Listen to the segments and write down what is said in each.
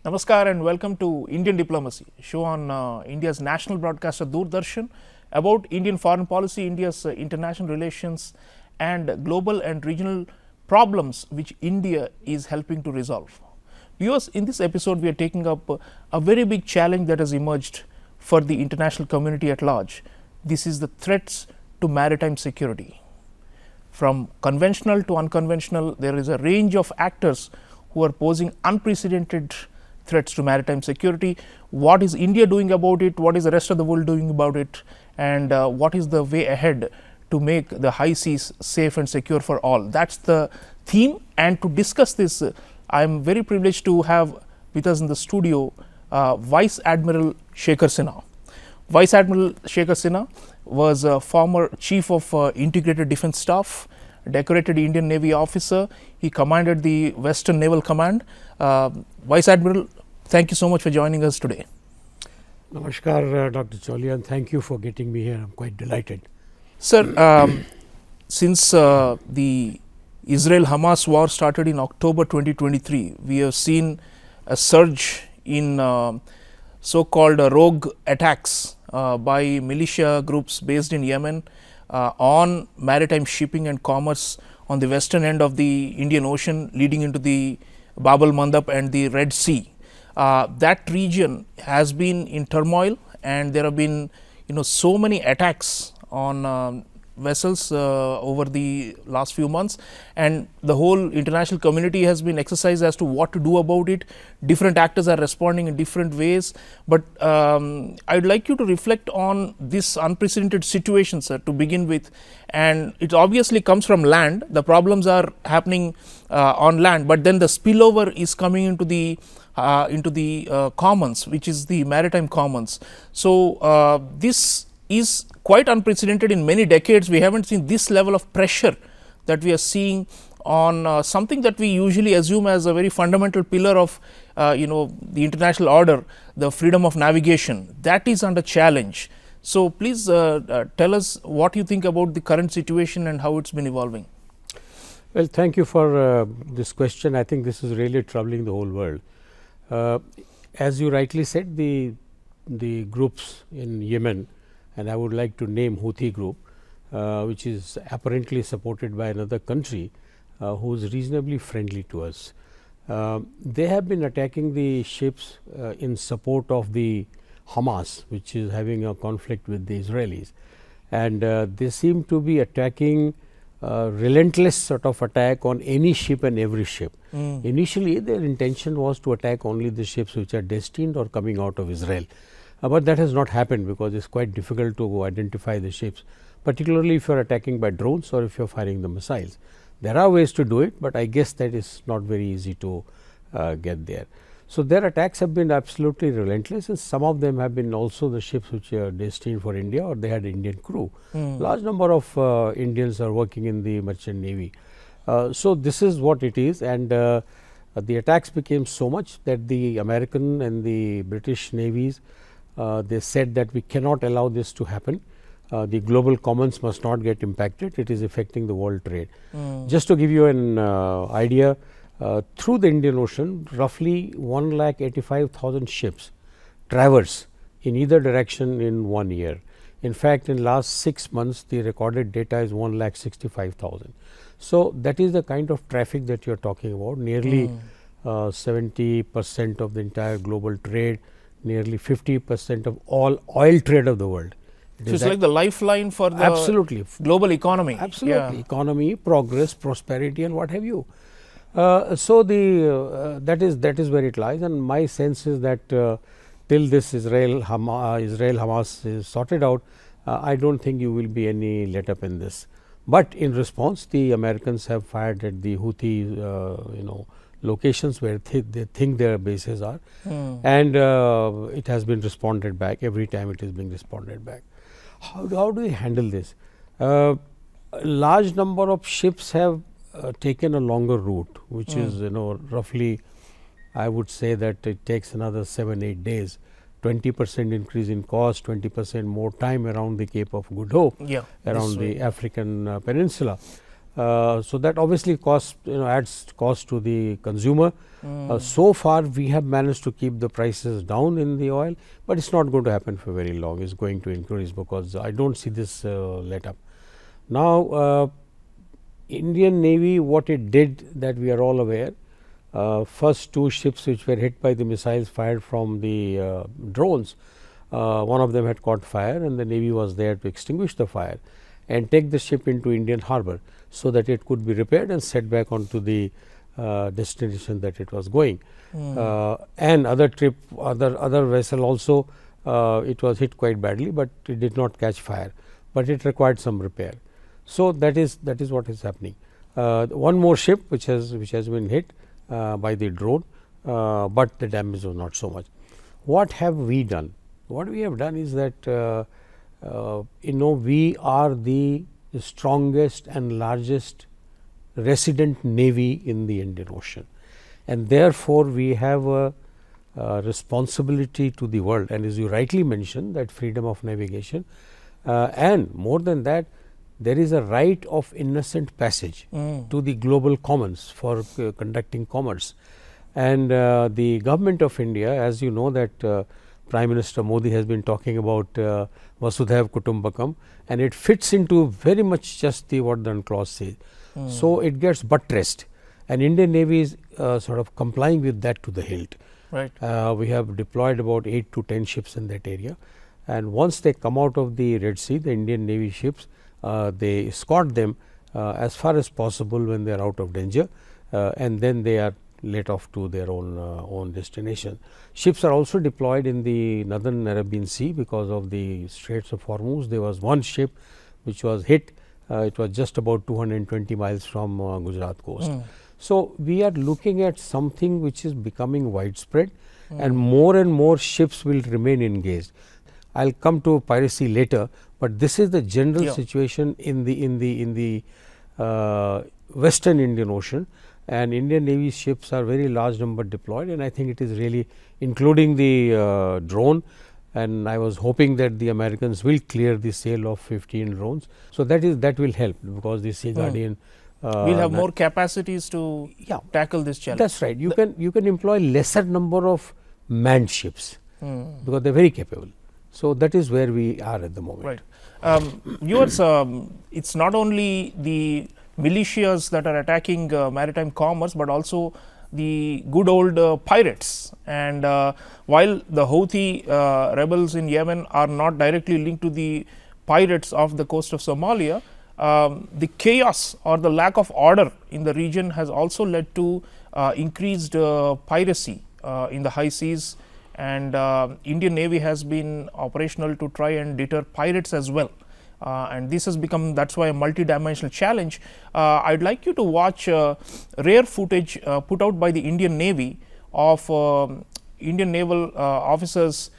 Namaskar and welcome to Indian Diplomacy, show on India's national broadcaster Doordarshan about Indian foreign policy, India's international relations and global and regional problems which India is helping to resolve. Viewers, in this episode we are taking up a very big challenge that has emerged for the international community at large. This is the threats to maritime security. From conventional to unconventional, there is a range of actors who are posing unprecedented threats to maritime security. What is India doing about it? What is the rest of the world doing about it? And what is the way ahead to make the high seas safe and secure for all? That's the theme. And to discuss this, I am very privileged to have with us in the studio Vice Admiral Shekhar Sinha. Vice Admiral Shekhar Sinha was a former Chief of Integrated Defence Staff, decorated Indian Navy officer. He commanded the Western Naval Command. Vice Admiral, thank you so much for joining us today. Namaskar, Dr. Chaulia, and thank you for getting me here. I'm quite delighted. Sir, since the Israel-Hamas war started in October 2023, we have seen a surge in so-called rogue attacks by militia groups based in Yemen on maritime shipping and commerce on the western end of the Indian Ocean leading into the Bab al-Mandab and the Red Sea. That region has been in turmoil, and there have been so many attacks on vessels over the last few months, and the whole international community has been exercised as to what to do about it. Different actors are responding in different ways, but I would like you to reflect on this unprecedented situation, sir, to begin with. And it obviously comes from land. The problems are happening on land, but then the spillover is coming into the commons, which is the maritime commons. So this is quite unprecedented. In many decades we haven't seen this level of pressure that we are seeing on something that we usually assume as a very fundamental pillar of the international order, the freedom of navigation. That is under challenge. So please tell us what you think about the current situation and how it's been evolving. Well, thank you for this question. I think this is really troubling the whole world. As you rightly said, the groups in Yemen, and I would like to name Houthi group, which is apparently supported by another country who is reasonably friendly to us. They have been attacking the ships in support of the Hamas, which is having a conflict with the Israelis, and they seem to be attacking relentless sort of attack on any ship and every ship. Initially their intention was to attack only the ships which are destined or coming out of Israel. But that has not happened because it is quite difficult to identify the ships, particularly if you are attacking by drones or if you are firing the missiles. There are ways to do it, but I guess that is not very easy to get there. So their attacks have been absolutely relentless, and some of them have been also the ships which are destined for India or they had Indian crew. Large number of Indians are working in the merchant navy. So this is what it is, and the attacks became so much that the American and the British navies they said that we cannot allow this to happen. The global commons must not get impacted. It is affecting the world trade. Just to give you an idea, through the Indian Ocean, roughly 1,85,000 ships traverse in either direction in 1 year. In fact, in last 6 months, the recorded data is 1,65,000. So that is the kind of traffic that you are talking about. Nearly 70% of the entire global trade, nearly 50% of all oil trade of the world. So it's like the lifeline for the global economy. Absolutely, economy, progress, prosperity, and what have you. So that is where it lies, and my sense is that till this Israel-Hamas is sorted out, I don't think you will be any let up in this. But in response, the Americans have fired at the Houthi locations where they think their bases are, and it has been responded back. Every time it is being responded back. How do we handle this? A large number of ships have taken a longer route, which is roughly, I would say that it takes another 7-8 days. 20% increase in cost, 20% more time around the Cape of Good Hope, around the African peninsula. So that obviously cost, adds cost to the consumer. So far we have managed to keep the prices down in the oil, but it's not going to happen for very long. It's going to increase because I don't see this let up. Now, Indian Navy, what it did, that we are all aware, first two ships which were hit by the missiles fired from the drones, one of them had caught fire and the Navy was there to extinguish the fire and take the ship into Indian harbor, so that it could be repaired and set back onto the destination that it was going. And other vessel also, it was hit quite badly, but it did not catch fire, but it required some repair. So that is what is happening. One more ship which has been hit by the drone, but the damage was not so much. What have we done? What we have done is that we are the strongest and largest resident navy in the Indian Ocean, and therefore we have a responsibility to the world, and as you rightly mentioned, that freedom of navigation, and more than that, there is a right of innocent passage to the global commons for conducting commerce. And the government of India, as you know, that Prime Minister Modi has been talking about Vasudhaiv Kutumbakam, and it fits into very much just what the clause says. So it gets buttressed, and Indian Navy is sort of complying with that to the hilt. Right. We have deployed about 8 to 10 ships in that area, and once they come out of the Red Sea, the Indian Navy ships, they escort them as far as possible when they are out of danger, and then they are let off to their own destination. Ships are also deployed in the northern Arabian Sea because of the Straits of Hormuz. There was one ship which was hit. It was just about 220 miles from Gujarat coast. So we are looking at something which is becoming widespread, and more ships will remain engaged. I'll come to piracy later, but this is the general situation in the Western Indian Ocean, and Indian Navy ships are very large number deployed, and I think it is really including the drone, and I was hoping that the Americans will clear the sale of 15 drones. So that will help, because the Sea Guardian we'll have more capacities to tackle this challenge. That's right. You can employ lesser number of manned ships because they are very capable. So that is where we are at the moment. Right. Viewers, it's not only the militias that are attacking maritime commerce, but also the good old pirates. And while the Houthi rebels in Yemen are not directly linked to the pirates off the coast of Somalia, the chaos or the lack of order in the region has also led to increased piracy in the high seas, and Indian Navy has been operational to try and deter pirates as well. And this has become, that's why, a multi-dimensional challenge. I'd like you to watch rare footage put out by the Indian Navy of Indian naval officers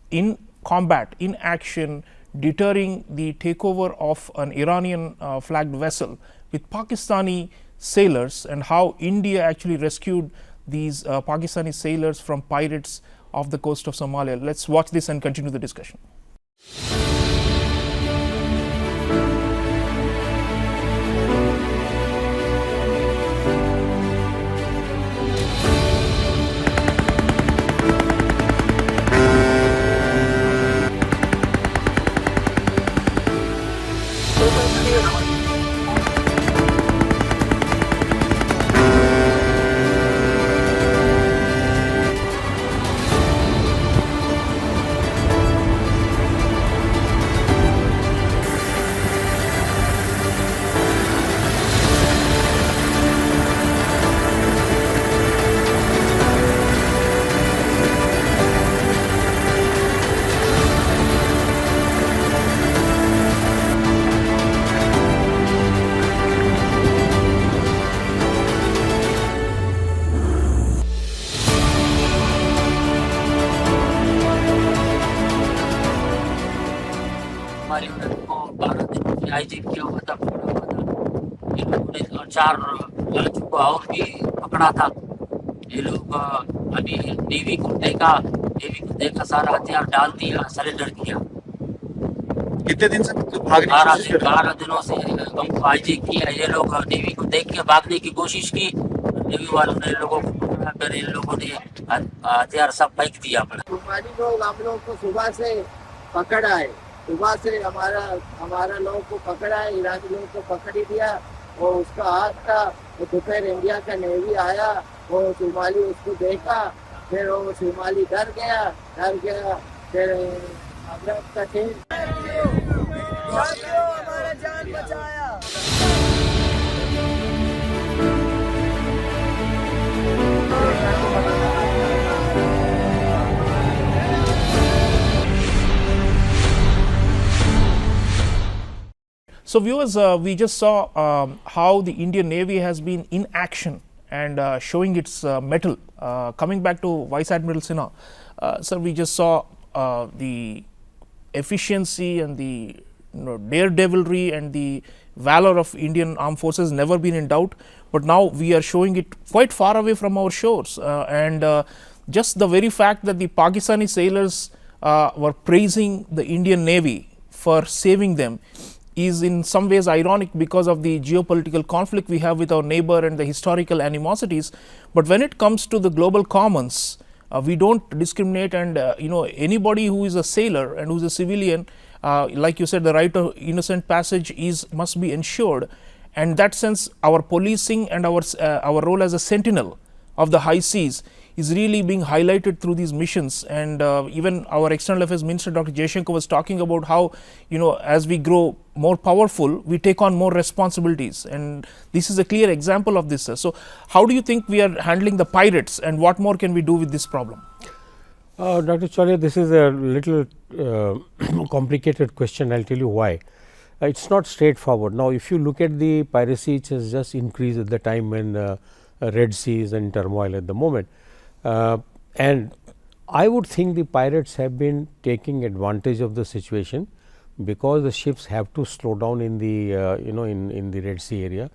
in combat, in action, deterring the takeover of an Iranian flagged vessel with Pakistani sailors, and how India actually rescued these Pakistani sailors from pirates off the coast of Somalia. Let's watch this and continue the discussion. IGP किया हुआ था, पकड़ा हुआ था। इन लोगों ने 4 लालचों को और भी पकड़ा था। ये लोग अभी नेवी को देखा, सारा हथियार डाल दिया, सरेंडर किया। कितने दिन से भागने की 12 कोशिश दिन कर रहे 12 दिनों से हमको हाईजैक किया। ये लोग नेवी को देख के भागने की कोशिश की, नेवी वालों ने इन लोगों को पकड़ा, फिर इन लोगों ने हथियार सब फेंक दिया अपना। सोमाली लोग हम लोग को सुबह से पकड़ा है, सुबह से हमारा लोग को पकड़ा है, इरानी लोग को पकड़ ही दिया। और उसका हाथ था, वो दोपहर इंडिया का नेवी आया, वो सोमाली उसको देखा, फिर वो सोमाली डर गया, फिर अमृत का थे। हमारा जान बचाया। So, viewers, we just saw how the Indian Navy has been in action and showing its mettle. Coming back to Vice Admiral Sinha, sir, we just saw the efficiency and the daredevilry and the valor of Indian armed forces never been in doubt, but now we are showing it quite far away from our shores, and just the very fact that the Pakistani sailors were praising the Indian Navy for saving them is in some ways ironic because of the geopolitical conflict we have with our neighbor and the historical animosities. But when it comes to the global commons, we don't discriminate, and anybody who is a sailor and who is a civilian, like you said, the right of innocent passage must be ensured. And in that sense, our policing and our role as a sentinel of the high seas is really being highlighted through these missions. And even our External Affairs Minister Dr. Jaishankar was talking about how, as we grow more powerful, we take on more responsibilities, and this is a clear example of this, sir. So how do you think we are handling the pirates, and what more can we do with this problem? Dr. Chaulia, this is a little complicated question. I'll tell you why. It's not straightforward. Now, if you look at the piracy, it has just increased at the time when Red Sea is in turmoil at the moment. And I would think the pirates have been taking advantage of the situation, because the ships have to slow down in the in the Red Sea area.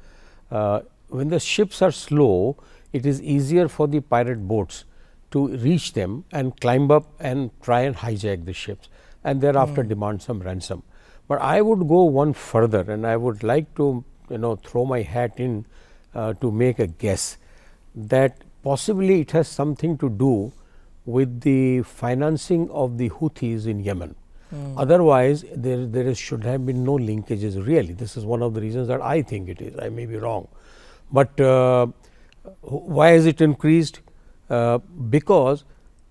When the ships are slow, it is easier for the pirate boats to reach them and climb up and try and hijack the ships, and thereafter demand some ransom. But I would go one further, and I would like to throw my hat in to make a guess that possibly it has something to do with the financing of the Houthis in Yemen. Otherwise, there should have been no linkages really. This is one of the reasons that I think it is. I may be wrong. But why has it increased? Because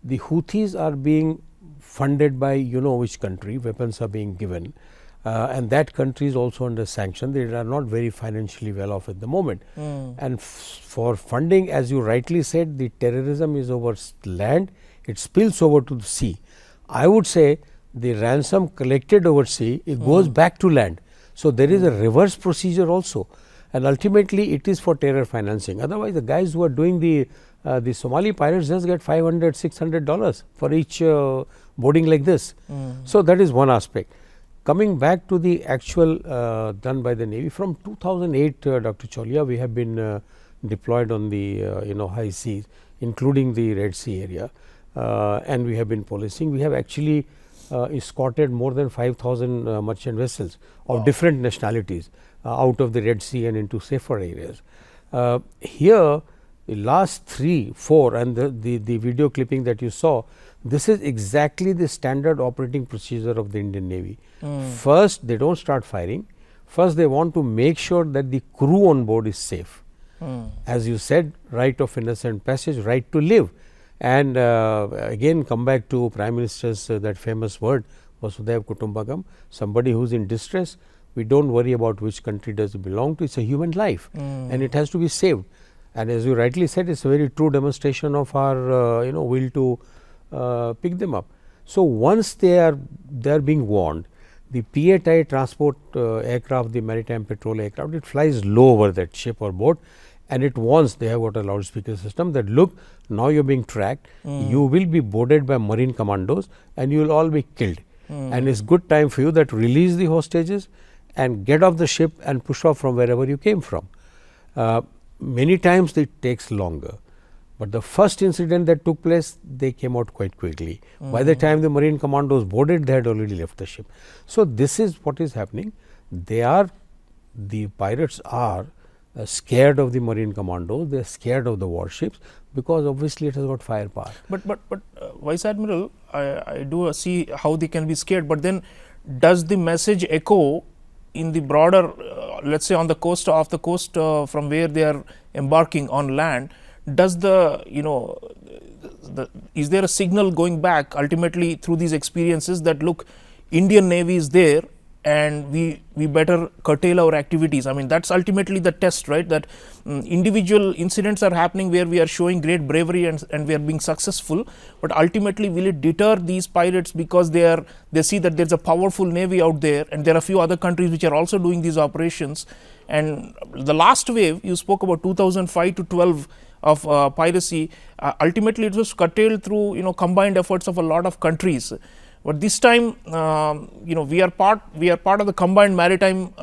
the Houthis are being funded by which country, weapons are being given, and that country is also under sanction. They are not very financially well off at the moment. And for funding, as you rightly said, the terrorism is over land, it spills over to the sea. I would say the ransom collected over sea, it goes back to land. So there is a reverse procedure also, and ultimately it is for terror financing. Otherwise, the guys who are doing the Somali pirates just get $500, $600 for each boarding like this. So that is one aspect. Coming back to the actual done by the Navy, from 2008, Dr. Chaulia, we have been deployed on the high seas, including the Red Sea area, and we have been policing. We have actually escorted more than 5,000 merchant vessels of different nationalities out of the Red Sea and into safer areas. Here, the last 3, 4 and the video clipping that you saw, this is exactly the standard operating procedure of the Indian Navy. First, they don't start firing. First, they want to make sure that the crew on board is safe. As you said, right of innocent passage, right to live. And again, come back to Prime Minister's that famous word, Vasudhaiva Kutumbakam, somebody who is in distress, we don't worry about which country does it belong to, it's a human life and it has to be saved. And as you rightly said, it's a very true demonstration of our will to pick them up. So once they are being warned, the PATI transport aircraft, the maritime patrol aircraft, it flies low over that ship or boat, and it warns, they have got a loudspeaker system that look, now you are being tracked, you will be boarded by marine commandos and you will all be killed. And it's good time for you that release the hostages and get off the ship and push off from wherever you came from. Many times it takes longer, But the first incident that took place, they came out quite quickly. By the time the Marine Commandos boarded, they had already left the ship. So, this is what is happening. The pirates are scared of the Marine Commandos, they are scared of the warships, because obviously it has got firepower. But Vice Admiral, I do see how they can be scared, but then does the message echo in the broader, let's say on the coast from where they are embarking on land? Does is there a signal going back ultimately through these experiences that look, Indian Navy is there and we better curtail our activities? I mean, that's ultimately the test, right? That individual incidents are happening where we are showing great bravery and we are being successful, but ultimately will it deter these pirates because they see that there's a powerful navy out there, and there are a few other countries which are also doing these operations. And the last wave you spoke about, 2005 to 12 of piracy, ultimately it was curtailed through combined efforts of a lot of countries. But this time, we are part of the combined maritime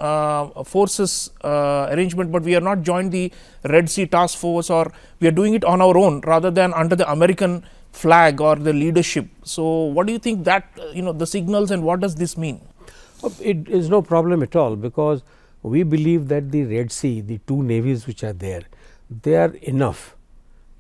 forces arrangement, but we are not joined the Red Sea Task Force, or we are doing it on our own rather than under the American flag or the leadership. So, what do you think that the signals, and what does this mean? It is no problem at all, because we believe that the Red Sea, the two navies which are there, they are enough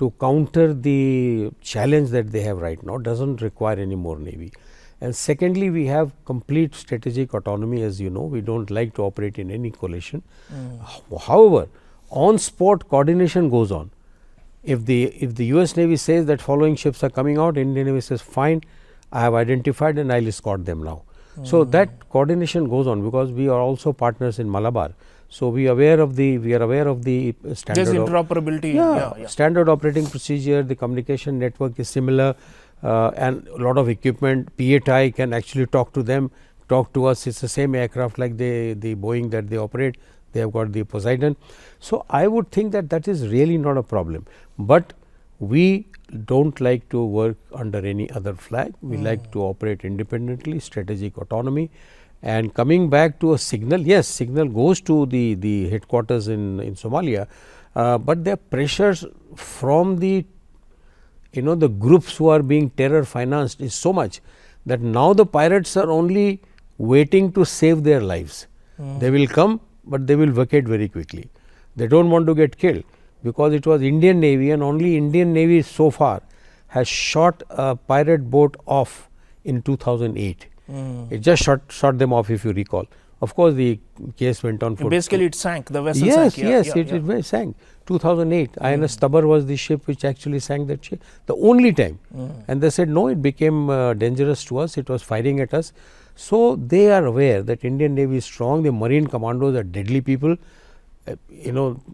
to counter the challenge that they have right now. Doesn't require any more navy. And secondly, we have complete strategic autonomy. As you know, we don't like to operate in any coalition. However, on spot coordination goes on. If the US Navy says that following ships are coming out, Indian Navy says fine, I have identified and I will escort them now. So, that coordination goes on, because we are also partners in Malabar. So, we are aware of the standard. There's interoperability. Standard operating procedure, the communication network is similar, and a lot of equipment. PATI can actually talk to us. It's the same aircraft like the Boeing that they operate. They have got the Poseidon. So, I would think that is really not a problem, but we don't like to work under any other flag. We like to operate independently, strategic autonomy. And coming back to a signal, yes, signal goes to the headquarters in Somalia, but there are pressures from the groups who are being terror financed is so much that now the pirates are only waiting to save their lives. They will come, but they will vacate very quickly. They don't want to get killed, because it was Indian Navy, and only Indian Navy so far has shot a pirate boat off in 2008. It just shot them off, if you recall. Of course, the case went on for basically it sank, the vessel sank. Yes, it sank. 2008, INS Tabar was the ship which actually sank that ship, the only time. And they said no, it became dangerous to us, it was firing at us. So, they are aware that Indian Navy is strong, the Marine Commandos are deadly people.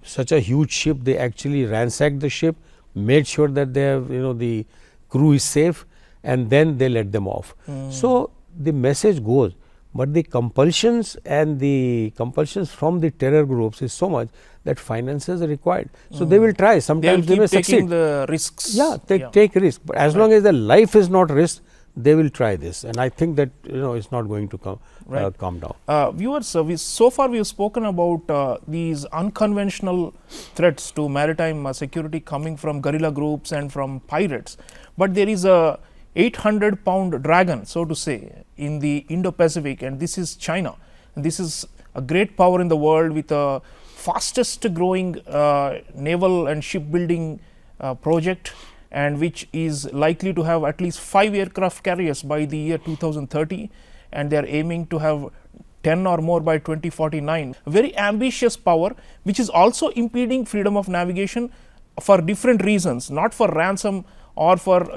Such a huge ship, they actually ransacked the ship, made sure that they have, the crew is safe, and then they let them off. So, the message goes, but the compulsions from the terror groups is so much that finances are required. So, they will try, sometimes they may succeed. Taking the risks. Take risk, but as long as the life is not risk, they will try this, and I think that it's not going to calm down. Viewers, so far we have spoken about these unconventional threats to maritime security coming from guerrilla groups and from pirates, but there is a 800-pound dragon, so to say, in the Indo-Pacific, and this is China. And this is a great power in the world with the fastest growing naval and shipbuilding project, and which is likely to have at least 5 aircraft carriers by the year 2030, and they are aiming to have 10 or more by 2049. A very ambitious power, which is also impeding freedom of navigation for different reasons, not for ransom or for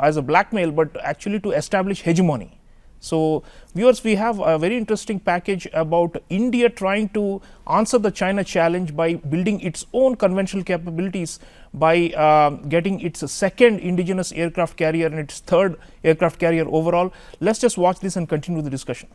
as a blackmail, but actually to establish hegemony. So, viewers, we have a very interesting package about India trying to answer the China challenge by building its own conventional capabilities, by getting its second indigenous aircraft carrier and its third aircraft carrier overall. Let's just watch this and continue the discussion.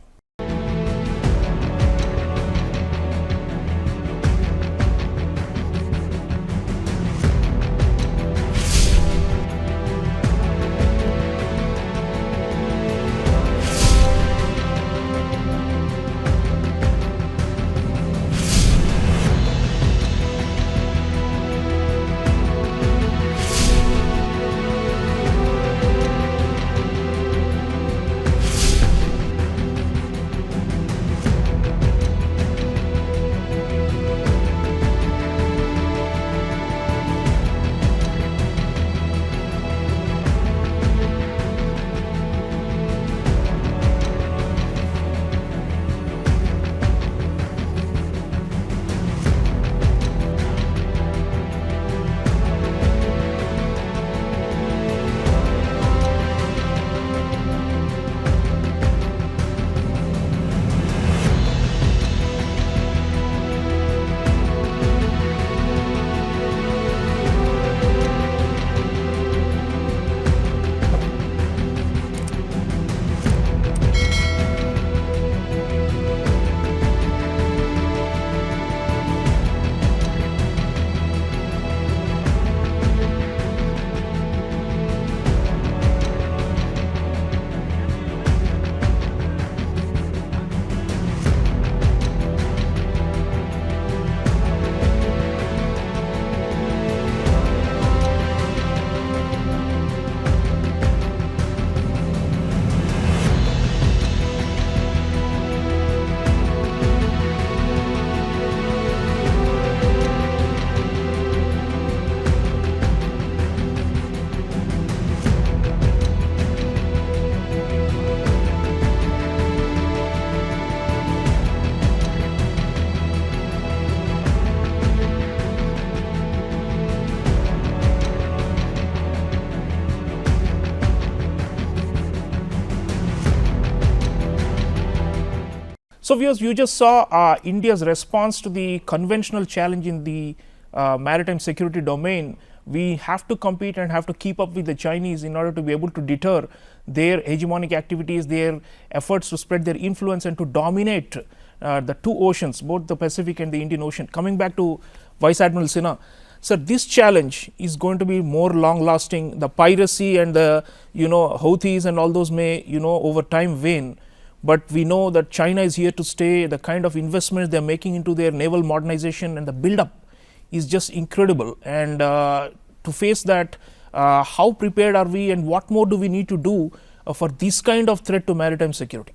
So, viewers, you just saw India's response to the conventional challenge in the maritime security domain. We have to compete and have to keep up with the Chinese in order to be able to deter their hegemonic activities, their efforts to spread their influence and to dominate the two oceans, both the Pacific and the Indian Ocean. Coming back to Vice Admiral Sinha, sir, this challenge is going to be more long lasting. The piracy and the Houthis and all those may over time wane, but we know that China is here to stay. The kind of investments they are making into their naval modernization and the build up is just incredible. And to face that, how prepared are we and what more do we need to do for this kind of threat to maritime security?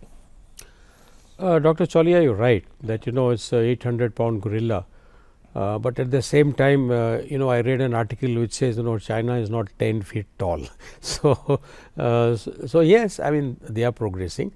Dr. Chaulia, you are right that it's a 800-pound gorilla. But at the same time, I read an article which says, China is not 10 feet tall. So, yes, I mean, they are progressing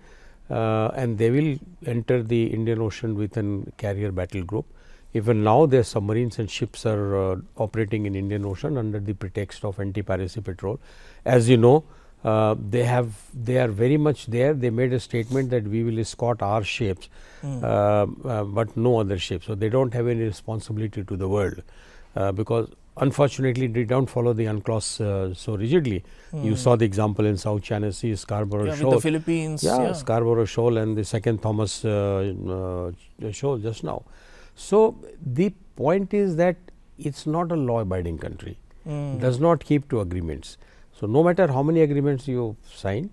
and they will enter the Indian Ocean with a carrier battle group. Even now, their submarines and ships are operating in Indian Ocean under the pretext of anti-piracy patrol. As you know, they are very much there. They made a statement that we will escort our ships, but no other ships. So, they do not have any responsibility to the world because unfortunately they do not follow the UNCLOS so rigidly. You saw the example in South China Sea, Scarborough Shoal. With the Philippines. Scarborough Shoal and the second Thomas Shoal just now. So, the point is that it is not a law abiding country, does not keep to agreements. So, no matter how many agreements you sign,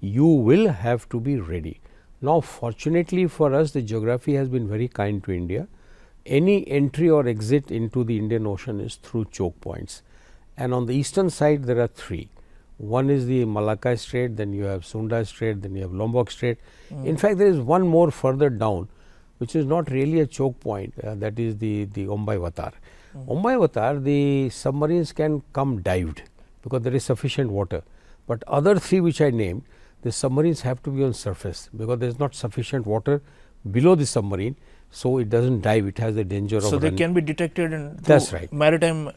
you will have to be ready. Now, fortunately for us, the geography has been very kind to India. Any entry or exit into the Indian Ocean is through choke points, and on the eastern side there are three. One is the Malacca Strait, then you have Sunda Strait, then you have Lombok Strait. In fact, there is one more further down, which is not really a choke point, that is the Ombai Vatar. Ombai Vatar, the submarines can come dived because there is sufficient water, but other three which I named, the submarines have to be on surface because there is not sufficient water below the submarine. So, it does not dive, it has the danger of So, they can be detected in maritime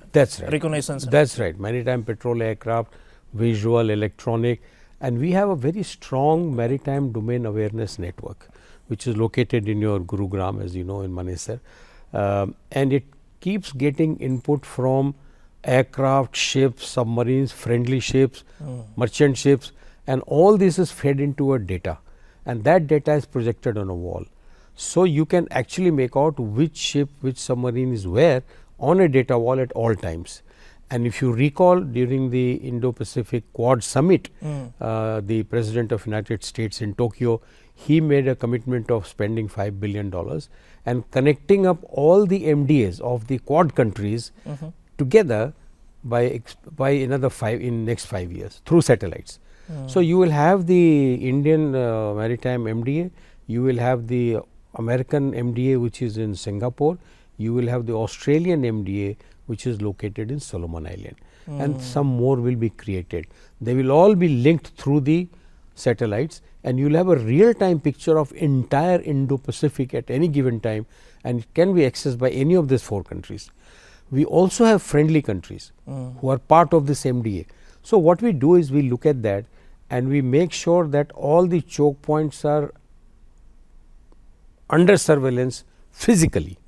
reconnaissance. That is right, maritime patrol aircraft, visual, electronic, and we have a very strong maritime domain awareness network, which is located in your Gurugram, as you know, in Manesar, and it keeps getting input from aircraft, ships, submarines, friendly ships, merchant ships, and all this is fed into a data, and that data is projected on a wall. So, you can actually make out which ship, which submarine is where on a data wall at all times. And if you recall, during the Indo-Pacific Quad Summit, the President of United States in Tokyo, he made a commitment of spending $5 billion and connecting up all the MDAs of the Quad countries together by another 5 in next 5 years through satellites. So, you will have the Indian Maritime MDA, you will have the American MDA which is in Singapore, you will have the Australian MDA which is located in Solomon Island, and some more will be created. They will all be linked through the satellites, and you will have a real time picture of entire Indo-Pacific at any given time, and it can be accessed by any of these 4 countries. We also have friendly countries who are part of this MDA. So, what we do is we look at that and we make sure that all the choke points are under surveillance physically.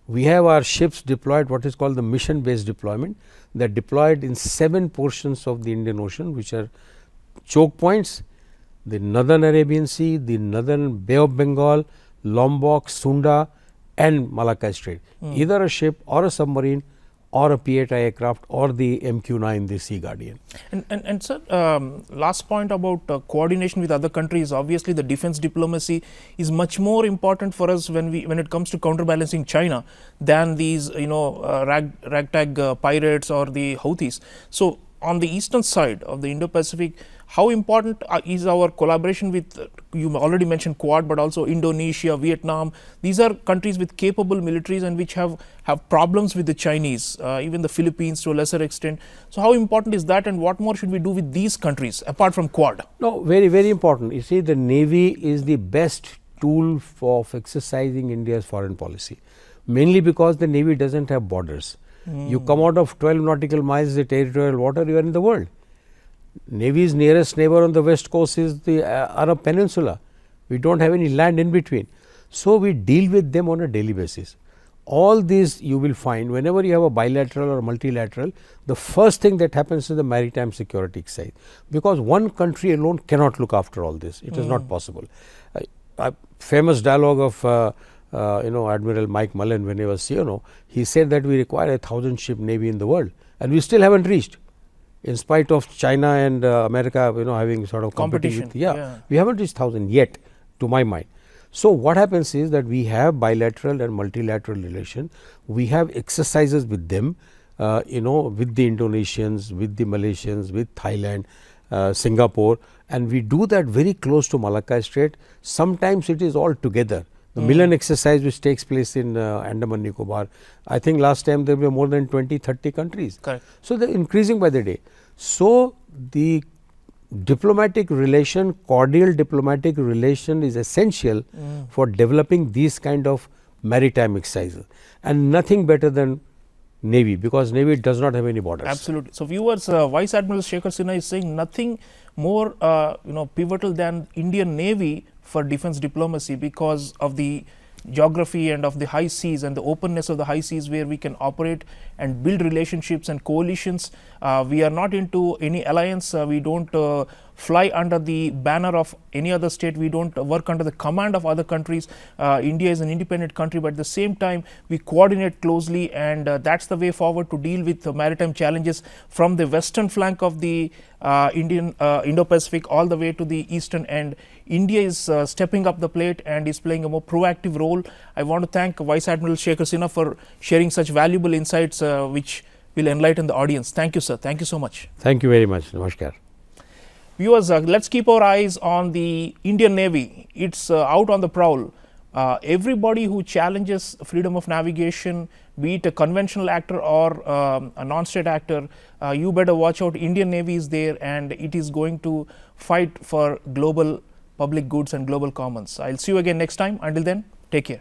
We have our ships deployed, what is called the mission based deployment. They are deployed in 7 portions of the Indian Ocean, which are choke points: the Northern Arabian Sea, the Northern Bay of Bengal, Lombok, Sunda and Malacca Strait. Either a ship or a submarine or a P8I aircraft or the MQ-9, the Sea Guardian. And sir, last point about coordination with other countries. Obviously, the defense diplomacy is much more important for us when it comes to counterbalancing China than these ragtag pirates or the Houthis. So, on the eastern side of the Indo-Pacific, how important is our collaboration with, you already mentioned Quad, but also Indonesia, Vietnam. These are countries with capable militaries and which have problems with the Chinese, even the Philippines to a lesser extent. So, how important is that, and what more should we do with these countries apart from Quad? No, very, very important. You see, the Navy is the best tool for exercising India's foreign policy, mainly because the Navy does not have borders. You come out of 12 nautical miles, the territorial water, you are in the world. Navy's nearest neighbor on the west coast is the Arab Peninsula. We do not have any land in between. So, we deal with them on a daily basis. All these you will find whenever you have a bilateral or multilateral, the first thing that happens is the maritime security exercise, because one country alone cannot look after all this. It is not possible. A famous dialogue of Admiral Mike Mullen when he was CNO, he said that we require 1,000 ship navy in the world, and we still haven't reached, in spite of China and America having sort of Competition. We haven't reached 1,000 yet, to my mind. So, what happens is that we have bilateral and multilateral relation, we have exercises with them, with the Indonesians, with the Malaysians, with Thailand, Singapore, and we do that very close to Malacca Strait. Sometimes it is all together. The Milan exercise which takes place in Andaman Nicobar, I think last time there were more than 20-30 countries. Correct. So, they are increasing by the day. So, the diplomatic relation, cordial diplomatic relation is essential for developing these kind of maritime exercises, and nothing better than Navy, because Navy does not have any borders. Absolutely. So, viewers, Vice Admiral Shekhar Sinha is saying nothing more pivotal than Indian Navy for defense diplomacy, because of the geography and of the high seas and the openness of the high seas, where we can operate and build relationships and coalitions. We are not into any alliance. We don't fly under the banner of any other state. We don't work under the command of other countries. India is an independent country, but at the same time we coordinate closely, and that's the way forward to deal with maritime challenges from the western flank of the Indo-Pacific all the way to the eastern end. India is stepping up the plate and is playing a more proactive role. I want to thank Vice Admiral Shekhar Sinha for sharing such valuable insights which will enlighten the audience. Thank you, sir. Thank you so much. Thank you very much. Namaskar. Viewers, let's keep our eyes on the Indian Navy. It's out on the prowl. Everybody who challenges freedom of navigation, be it a conventional actor or a non-state actor, you better watch out. Indian Navy is there, and it is going to fight for global public goods and global commons. I'll see you again next time. Until then, take care.